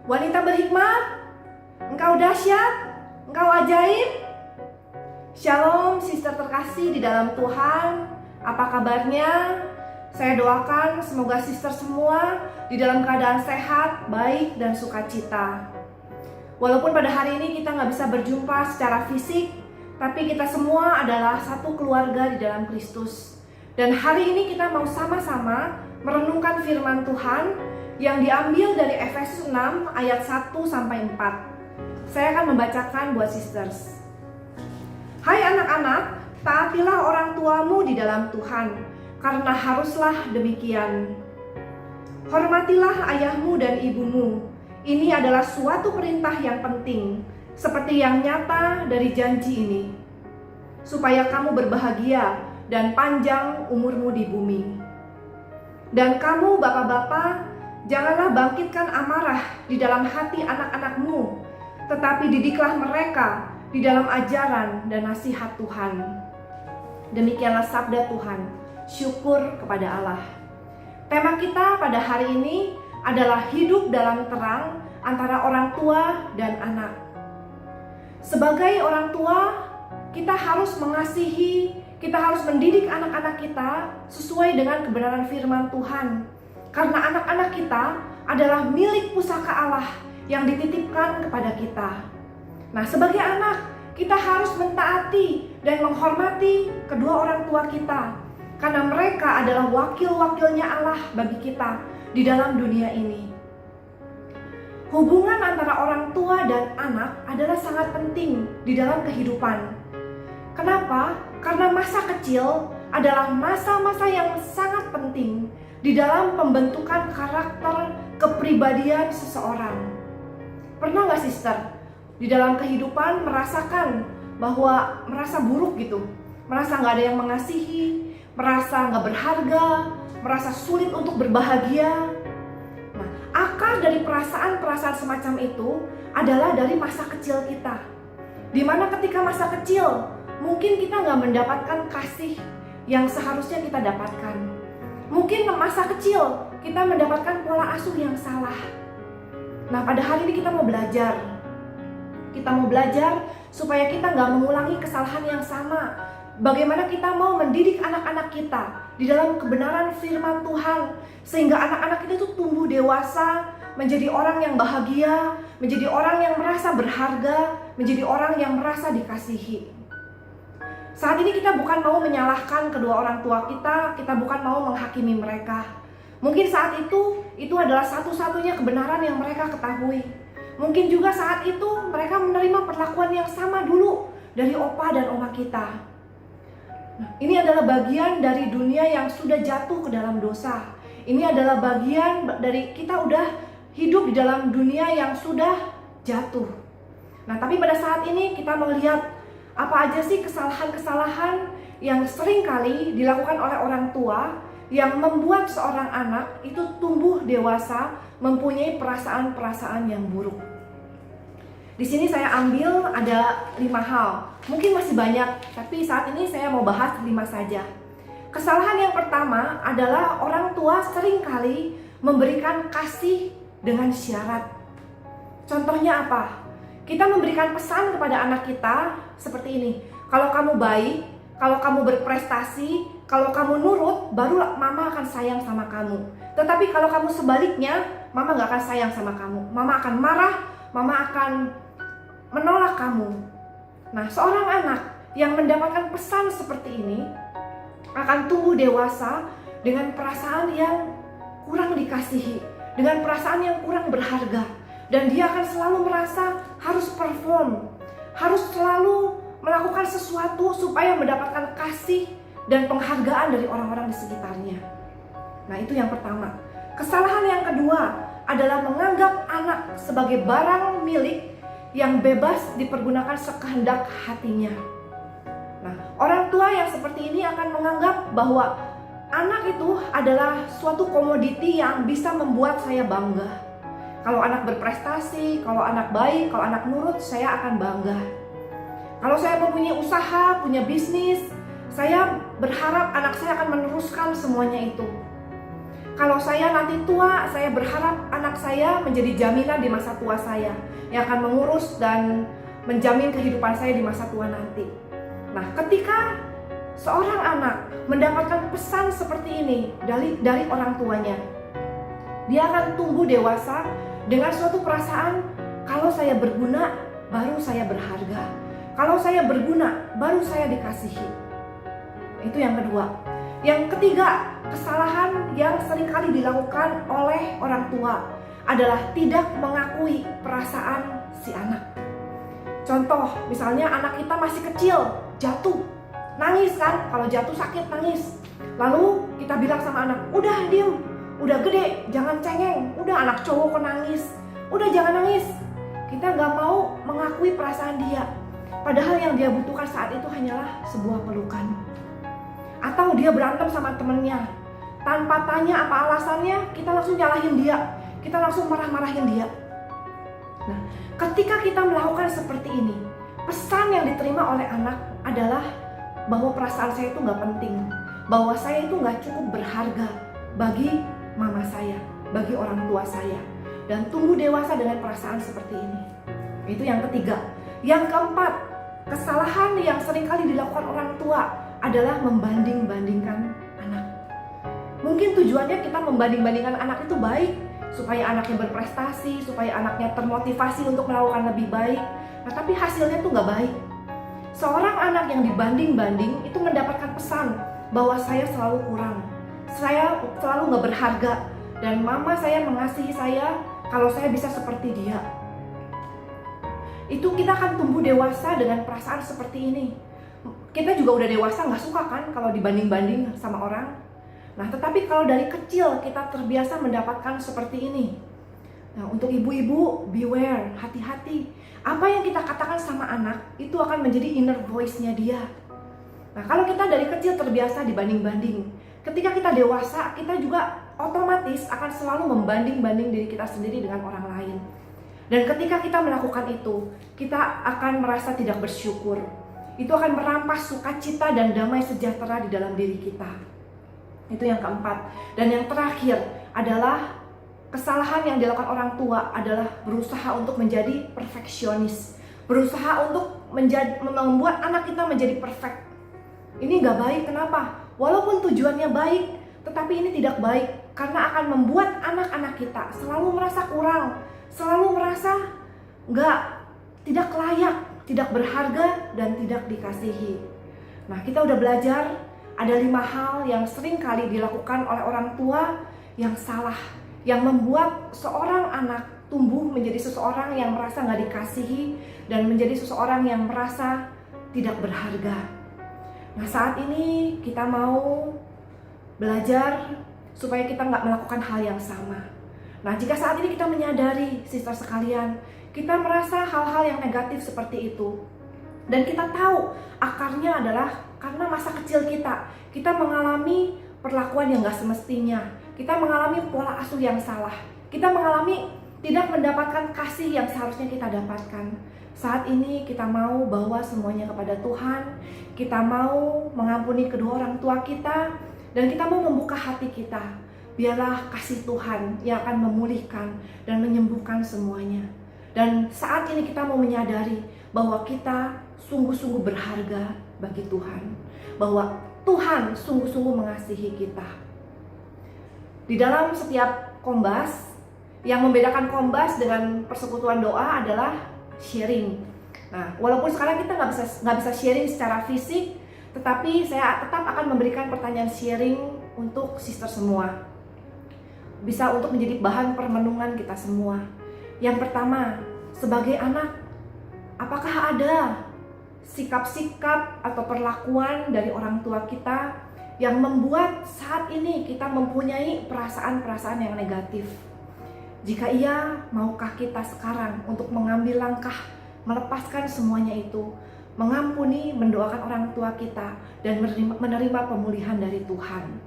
Wanita berhikmat, engkau dahsyat, engkau ajaib. Shalom sister terkasih di dalam Tuhan. Apa kabarnya? Saya doakan semoga sister semua di dalam keadaan sehat, baik, dan sukacita. Walaupun pada hari ini kita nggak bisa berjumpa secara fisik, tapi kita semua adalah satu keluarga di dalam Kristus. Dan hari ini kita mau sama-sama merenungkan firman Tuhan yang diambil dari Efesus 6 ayat 1-4. Saya akan membacakan buat sisters. Hai anak-anak, taatilah orang tuamu di dalam Tuhan, karena haruslah demikian. Hormatilah ayahmu dan ibumu. Ini adalah suatu perintah yang penting, seperti yang nyata dari janji ini, supaya kamu berbahagia dan panjang umurmu di bumi. Dan kamu bapak-bapak, janganlah bangkitkan amarah di dalam hati anak-anakmu, tetapi didiklah mereka di dalam ajaran dan nasihat Tuhan. Demikianlah sabda Tuhan. Syukur kepada Allah. Tema kita pada hari ini adalah hidup dalam terang antara orang tua dan anak. Sebagai orang tua, kita harus mengasihi, kita harus mendidik anak-anak kita sesuai dengan kebenaran firman Tuhan. Karena anak-anak kita adalah milik pusaka Allah yang dititipkan kepada kita. Nah, sebagai anak, kita harus mentaati dan menghormati kedua orang tua kita. Karena mereka adalah wakil-wakilnya Allah bagi kita di dalam dunia ini. Hubungan antara orang tua dan anak adalah sangat penting di dalam kehidupan. Kenapa? Karena masa kecil adalah masa-masa yang sangat penting di dalam pembentukan karakter kepribadian seseorang. Pernah gak sister di dalam kehidupan merasakan bahwa merasa buruk gitu, merasa gak ada yang mengasihi, merasa gak berharga, merasa sulit untuk berbahagia? Nah, akar dari perasaan-perasaan semacam itu adalah dari masa kecil kita, dimana ketika masa kecil mungkin kita gak mendapatkan kasih yang seharusnya kita dapatkan. Mungkin masa kecil kita mendapatkan pola asuh yang salah. Nah, pada hari ini kita mau belajar. Kita mau belajar supaya kita nggak mengulangi kesalahan yang sama. Bagaimana kita mau mendidik anak-anak kita di dalam kebenaran firman Tuhan, sehingga anak-anak kita itu tumbuh dewasa, menjadi orang yang bahagia, menjadi orang yang merasa berharga, menjadi orang yang merasa dikasihi. Saat ini kita bukan mau menyalahkan kedua orang tua kita bukan mau menghakimi mereka. Mungkin saat itu adalah satu-satunya kebenaran yang mereka ketahui. Mungkin juga saat itu mereka menerima perlakuan yang sama dulu dari opa dan oma kita. Nah, ini adalah bagian dari dunia yang sudah jatuh ke dalam dosa. Ini adalah bagian dari kita udah hidup di dalam dunia yang sudah jatuh. Nah, tapi pada saat ini kita melihat apa aja sih kesalahan-kesalahan yang sering kali dilakukan oleh orang tua yang membuat seorang anak itu tumbuh dewasa mempunyai perasaan-perasaan yang buruk. Di sini saya ambil ada 5 hal. Mungkin masih banyak, tapi saat ini saya mau bahas 5 saja. Kesalahan yang pertama adalah orang tua sering kali memberikan kasih dengan syarat. Contohnya apa? Kita memberikan pesan kepada anak kita seperti ini. Kalau kamu baik, kalau kamu berprestasi, kalau kamu nurut, baru mama akan sayang sama kamu. Tetapi kalau kamu sebaliknya, mama gak akan sayang sama kamu. Mama akan marah, mama akan menolak kamu. Nah, seorang anak yang mendapatkan pesan seperti ini akan tumbuh dewasa dengan perasaan yang kurang dikasihi, dengan perasaan yang kurang berharga. Dan dia akan selalu merasa harus perform, harus selalu melakukan sesuatu supaya mendapatkan kasih dan penghargaan dari orang-orang di sekitarnya. Nah, itu yang pertama. Kesalahan yang kedua adalah menganggap anak sebagai barang milik yang bebas dipergunakan sekehendak hatinya. Nah, orang tua yang seperti ini akan menganggap bahwa anak itu adalah suatu komoditi yang bisa membuat saya bangga. Kalau anak berprestasi, kalau anak baik, kalau anak nurut, saya akan bangga. Kalau saya mempunyai usaha, punya bisnis, saya berharap anak saya akan meneruskan semuanya itu. Kalau saya nanti tua, saya berharap anak saya menjadi jaminan di masa tua saya, yang akan mengurus dan menjamin kehidupan saya di masa tua nanti. Nah, ketika seorang anak mendapatkan pesan seperti ini dari orang tuanya, dia akan tumbuh dewasa dengan suatu perasaan, kalau saya berguna, baru saya berharga. Kalau saya berguna, baru saya dikasihi. Itu yang kedua. Yang ketiga, kesalahan yang seringkali dilakukan oleh orang tua adalah tidak mengakui perasaan si anak. Contoh, misalnya anak kita masih kecil, jatuh, nangis kan? Kalau jatuh sakit, nangis. Lalu kita bilang sama anak, udah diem, udah gede, jangan cengeng. Udah, anak cowok kok nangis, udah jangan nangis. Kita gak mau mengakui perasaan dia, padahal yang dia butuhkan saat itu hanyalah sebuah pelukan. Atau dia berantem sama temennya, tanpa tanya apa alasannya, kita langsung nyalahin dia, kita langsung marah-marahin dia. Nah, ketika kita melakukan seperti ini, pesan yang diterima oleh anak adalah bahwa perasaan saya itu gak penting, bahwa saya itu gak cukup berharga bagi mama saya, bagi orang tua saya, dan tumbuh dewasa dengan perasaan seperti ini. Itu yang ketiga. Yang keempat, kesalahan yang seringkali dilakukan orang tua adalah membanding-bandingkan anak. Mungkin tujuannya kita membanding-bandingkan anak itu baik, supaya anaknya berprestasi, supaya anaknya termotivasi untuk melakukan lebih baik. Nah, tapi hasilnya tuh gak baik. Seorang anak yang dibanding-banding itu mendapatkan pesan bahwa saya selalu kurang, saya selalu gak berharga, dan mama saya mengasihi saya kalau saya bisa seperti dia. Itu kita akan tumbuh dewasa dengan perasaan seperti ini. Kita juga udah dewasa gak suka kan kalau dibanding-banding sama orang. Nah, tetapi kalau dari kecil kita terbiasa mendapatkan seperti ini. Nah, untuk ibu-ibu, beware, hati-hati. Apa yang kita katakan sama anak, itu akan menjadi inner voice-nya dia. Nah, kalau kita dari kecil terbiasa dibanding-banding, ketika kita dewasa, kita juga otomatis akan selalu membanding-banding diri kita sendiri dengan orang lain. Dan ketika kita melakukan itu, kita akan merasa tidak bersyukur. Itu akan merampas sukacita dan damai sejahtera di dalam diri kita. Itu yang keempat. Dan yang terakhir adalah kesalahan yang dilakukan orang tua adalah berusaha untuk menjadi perfeksionis. Berusaha untuk membuat anak kita menjadi perfect. Ini gak baik, kenapa? Walaupun tujuannya baik, tetapi ini tidak baik. Karena akan membuat anak-anak kita selalu merasa kurang, selalu merasa tidak layak, tidak berharga, dan tidak dikasihi. Nah, kita udah belajar ada 5 hal yang sering kali dilakukan oleh orang tua yang salah, yang membuat seorang anak tumbuh menjadi seseorang yang merasa gak dikasihi dan menjadi seseorang yang merasa tidak berharga. Nah, saat ini kita mau belajar supaya kita gak melakukan hal yang sama. Nah, jika saat ini kita menyadari, sister sekalian, kita merasa hal-hal yang negatif seperti itu, dan kita tahu akarnya adalah karena masa kecil kita mengalami perlakuan yang gak semestinya, kita mengalami pola asuh yang salah, kita mengalami tidak mendapatkan kasih yang seharusnya kita dapatkan. Saat ini kita mau bawa semuanya kepada Tuhan, kita mau mengampuni kedua orang tua kita, dan kita mau membuka hati kita. Biarlah kasih Tuhan yang akan memulihkan dan menyembuhkan semuanya. Dan saat ini kita mau menyadari bahwa kita sungguh-sungguh berharga bagi Tuhan, bahwa Tuhan sungguh-sungguh mengasihi kita. Di dalam setiap kombas, yang membedakan kombas dengan persekutuan doa adalah sharing. Nah, walaupun sekarang kita nggak bisa sharing secara fisik, tetapi saya tetap akan memberikan pertanyaan sharing untuk sister semua. Bisa untuk menjadi bahan permenungan kita semua. Yang pertama, sebagai anak, apakah ada sikap-sikap atau perlakuan dari orang tua kita yang membuat saat ini kita mempunyai perasaan-perasaan yang negatif? Jika iya, maukah kita sekarang untuk mengambil langkah melepaskan semuanya itu, mengampuni, mendoakan orang tua kita, dan menerima pemulihan dari Tuhan?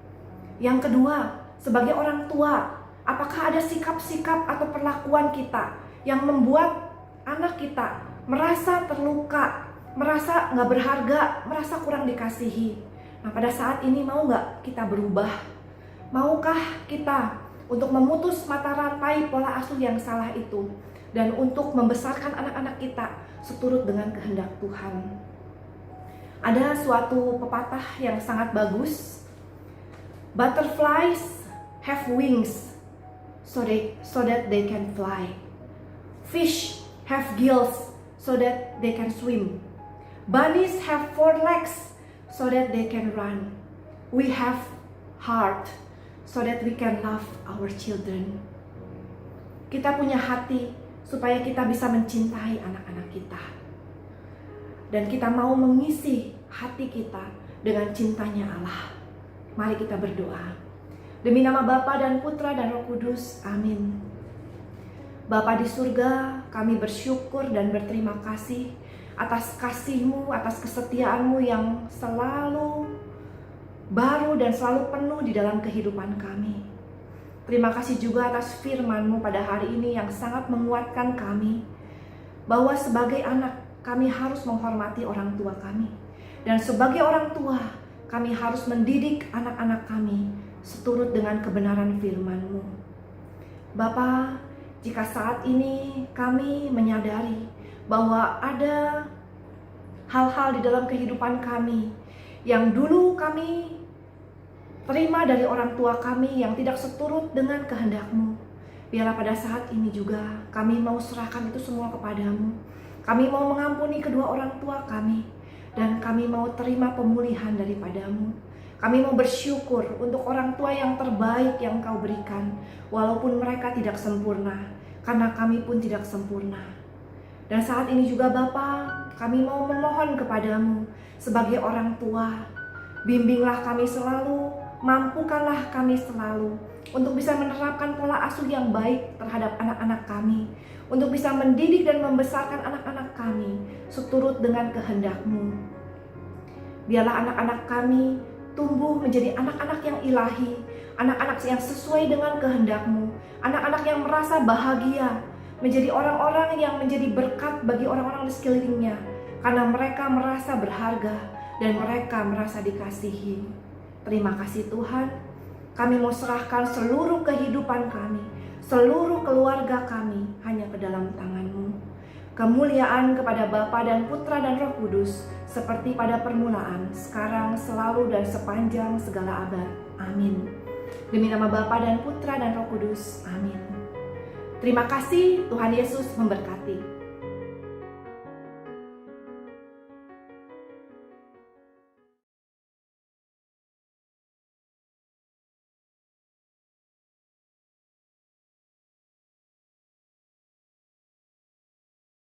Yang kedua, sebagai orang tua, apakah ada sikap-sikap atau perlakuan kita yang membuat anak kita merasa terluka, merasa gak berharga, merasa kurang dikasihi? Nah, pada saat ini mau gak kita berubah? Maukah kita untuk memutus mata rantai pola asuh yang salah itu dan untuk membesarkan anak-anak kita seturut dengan kehendak Tuhan? Ada suatu pepatah yang sangat bagus. Butterflies have wings so that they can fly. Fish have gills so that they can swim. Bunnies have 4 legs so that they can run. We have heart so that we can love our children. Kita punya hati supaya kita bisa mencintai anak-anak kita. Dan kita mau mengisi hati kita dengan cintanya Allah. Mari kita berdoa. Demi nama Bapa dan Putra dan Roh Kudus, amin. Bapa di surga, kami bersyukur dan berterima kasih atas kasih-Mu, atas kesetiaan-Mu yang selalu baru dan selalu penuh di dalam kehidupan kami. Terima kasih juga atas firman-Mu pada hari ini yang sangat menguatkan kami, bahwa sebagai anak kami harus menghormati orang tua kami. Dan sebagai orang tua, kami harus mendidik anak-anak kami seturut dengan kebenaran firman-Mu. Bapa, jika saat ini kami menyadari bahwa ada hal-hal di dalam kehidupan kami yang dulu kami terima dari orang tua kami yang tidak seturut dengan kehendak-Mu, biarlah pada saat ini juga kami mau serahkan itu semua kepadamu. Kami mau mengampuni kedua orang tua kami, dan kami mau terima pemulihan daripadamu. Kami mau bersyukur untuk orang tua yang terbaik yang Kau berikan, walaupun mereka tidak sempurna, karena kami pun tidak sempurna. Dan saat ini juga Bapa, kami mau memohon kepadamu sebagai orang tua, bimbinglah kami selalu, mampukanlah kami selalu untuk bisa menerapkan pola asuh yang baik terhadap anak-anak kami, untuk bisa mendidik dan membesarkan anak-anak kami seturut dengan kehendak-Mu. Biarlah anak-anak kami tumbuh menjadi anak-anak yang ilahi, anak-anak yang sesuai dengan kehendak-Mu, anak-anak yang merasa bahagia, menjadi orang-orang yang menjadi berkat bagi orang-orang di sekelilingnya, karena mereka merasa berharga dan mereka merasa dikasihi. Terima kasih Tuhan, kami mau serahkan seluruh kehidupan kami, seluruh keluarga kami hanya ke dalam tangan-Mu. Kemuliaan kepada Bapa dan Putra dan Roh Kudus, seperti pada permulaan, sekarang, selalu, dan sepanjang segala abad. Amin. Demi nama Bapa dan Putra dan Roh Kudus. Amin. Terima kasih, Tuhan Yesus memberkati.